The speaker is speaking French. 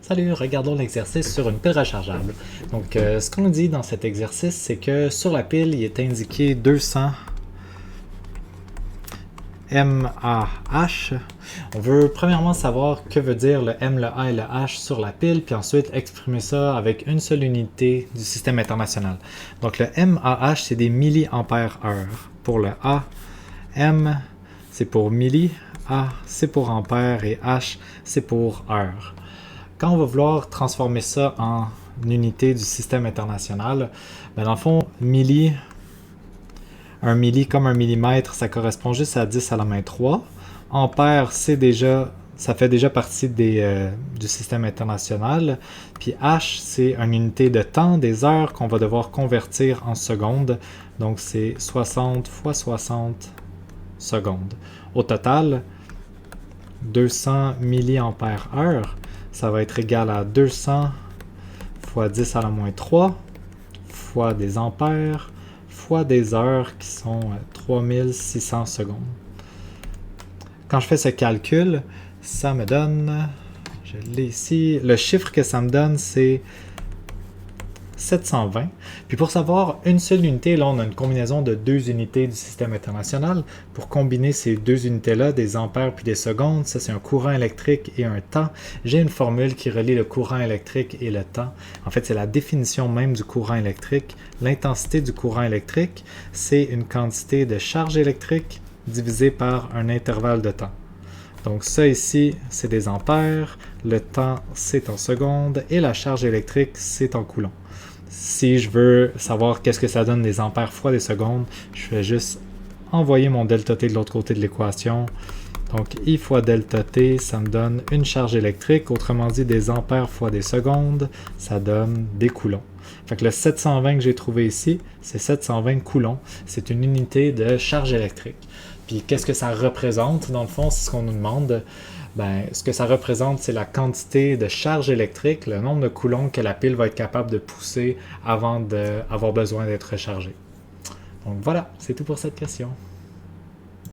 Salut, regardons l'exercice sur une pile rechargeable. Donc, ce qu'on nous dit dans cet exercice, c'est que sur la pile, il est indiqué 200 mAh. On veut premièrement savoir que veut dire le M, le A et le H sur la pile, puis ensuite exprimer ça avec une seule unité du système international. Donc, le mAh, c'est des milliampères-heure. Pour le A, M, c'est pour milli, A, c'est pour ampère et H, c'est pour heure. Quand on va vouloir transformer ça en unité du système international, ben dans le fond, un milli comme un millimètre, ça correspond juste à 10 à la main 3. Ampère, ça fait déjà partie du système international. Puis H, c'est une unité de temps, des heures qu'on va devoir convertir en secondes. Donc c'est 60 fois 60 secondes. Au total, 200 milliampères-heure, ça va être égal à 200 fois 10 à la moins 3 fois des ampères fois des heures qui sont 3600 secondes. Quand je fais ce calcul, ça me donne, je l'ai ici, le chiffre que ça me donne, c'est 720. Puis pour savoir une seule unité, là on a une combinaison de deux unités du système international. Pour combiner ces deux unités-là, des ampères puis des secondes, ça c'est un courant électrique et un temps. J'ai une formule qui relie le courant électrique et le temps. En fait, c'est la définition même du courant électrique. L'intensité du courant électrique, c'est une quantité de charge électrique divisée par un intervalle de temps. Donc ça ici, c'est des ampères, le temps c'est en secondes et la charge électrique c'est en coulomb. Si je veux savoir qu'est-ce que ça donne des ampères fois des secondes, je vais juste envoyer mon delta T de l'autre côté de l'équation. Donc I fois delta T, ça me donne une charge électrique, autrement dit des ampères fois des secondes, ça donne des coulombs. Fait que le 720 que j'ai trouvé ici, c'est 720 coulombs. C'est une unité de charge électrique. Puis qu'est-ce que ça représente dans le fond, c'est ce qu'on nous demande. Ben, ce que ça représente, c'est la quantité de charge électrique, le nombre de coulombs que la pile va être capable de pousser avant d'avoir besoin d'être rechargée. Donc voilà, c'est tout pour cette question.